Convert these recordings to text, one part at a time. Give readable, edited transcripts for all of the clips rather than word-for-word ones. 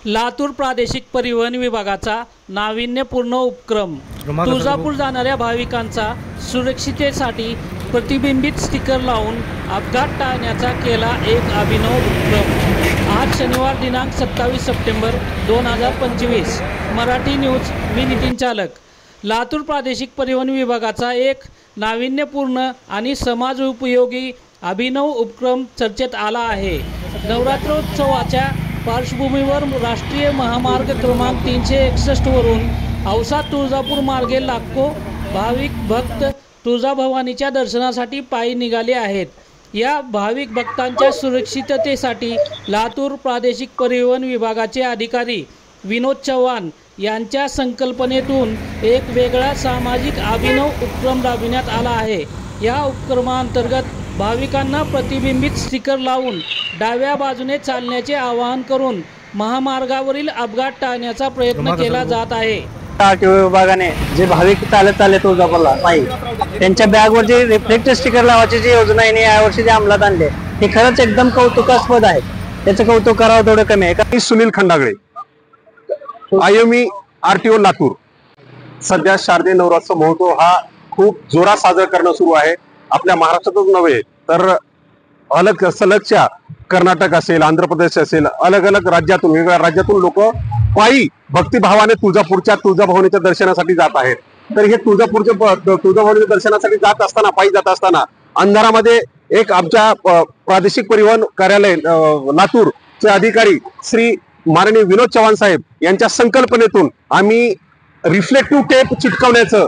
लातूर प्रादेशिक परिवहन विभागाचा नाविन्यपूर्ण उपक्रम तुळजापूर जाणाऱ्या भाविकांचा सुरक्षिततेसाठी प्रतिबिंबित स्टिकर लावून अपघात टाळण्याचा केला एक अभिनव उपक्रम। आज शनिवार दिनांक 27 सप्टेंबर 2025 मराठी न्यूज, मी नितीन चालक। लातूर प्रादेशिक परिवहन विभागाचा एक नाविन्यपूर्ण आणि समाज उपयोगी अभिनव उपक्रम चर्चेत आला आहे। नवरात्रोत्सवाच्या पार्श्वभूमीवर राष्ट्रीय महामार्ग क्रमांक 361 वरून औसा तुळजापूर मार्गे लाखो भाविक भक्त तुळजाभवानीच्या दर्शनासाठी पायी निघाले आहेत। या भाविक भक्तांच्या सुरक्षिततेसाठी लातूर प्रादेशिक परिवहन विभागाचे अधिकारी विनोद चव्हाण यांच्या संकल्पनेतून एक वेगळा सामाजिक अभिनव उपक्रम राबविण्यात आला आहे। या उपक्रमांतर्गत भाविकांना प्रतिबिंबित स्टिकर लावून डाव्या बाजूने चालण्याचे आवाहन करून महामार्गावरील अपघात टाळण्याचा प्रयत्न केला जात आहे। आरटीओ विभागाने जे भाविक चालत चालले तुळजापूरला पायी त्यांच्या बॅगवर जे रिफ्लेक्टर स्टिकर लावायची जी योजना आहे यावर्षी जे अंमलात आणले हे खरंच एकदम कौतुकास्पद आहे। त्याचं कौतुक करावं थोडं कमी आहे का। Sunil Khandagale, IMEI RTO Latur. सध्या शारदीय नवरात्र महोत्सव हा खूप जोरात साजरा करणं सुरू आहे। आपल्या महाराष्ट्रातच नव्हे तर अलग सलगच्या कर्नाटक असेल, आंध्र प्रदेश असेल, अलग अलग राज्यातून वेगवेगळ्या राज्यातून लोक पायी भक्तिभावाने तुळजाभवानीच्या दर्शनासाठी जात आहेत। तर हे तुळजाभवानीच्या दर्शनासाठी जात असताना पायी जात असताना अंधारामध्ये एक आमच्या प्रादेशिक परिवहन कार्यालय लातूरचे अधिकारी श्री माननीय विनोद चव्हाण साहेब यांच्या संकल्पनेतून आम्ही रिफ्लेक्टिव्ह टेप चिटकवण्याचं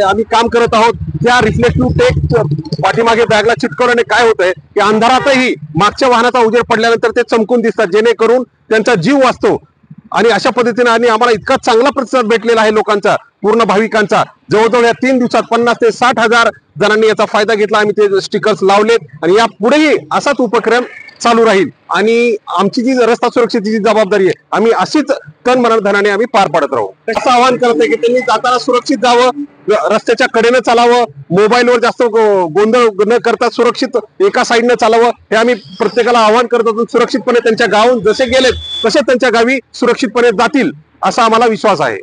आम्ही काम करत आहोत। त्या रिफ्लेक्टिव्ह टेप पाठीमागे बॅगला चिटकवल्याने काय होतंय की अंधारातही मागच्या वाहनाचा उजेड पडल्यानंतर ते चमकून दिसतात, जेणेकरून त्यांचा जीव वाचतो। आणि अशा पद्धतीने आम्हाला इतका चांगला प्रतिसाद भेटलेला आहे लोकांचा, पूर्ण भाविकांचा। जवळजवळ या 3 दिवसात 50 ते 60 हजार जणांनी याचा फायदा घेतला। आम्ही ते स्टिकर्स लावलेत आणि या पुढेही असाच उपक्रम चालू राहील आणि आमची जी रस्ता सुरक्षेची जबाबदारी आहे आम्ही अशीच तन मन धनाने आम्ही पार पाडत राहू। असं आवाहन करते की त्यांनी जाताना सुरक्षित जावं, रस्त्याच्या कडेने चालावं, मोबाईलवर जास्त गोंधळ न करता सुरक्षित एका साईडने चालावं, हे आम्ही प्रत्येकाला आवाहन करत असून सुरक्षितपणे त्यांच्या गावाहून जसे गेलेत तसे त्यांच्या गावी सुरक्षितपणे जातील असा आम्हाला विश्वास आहे।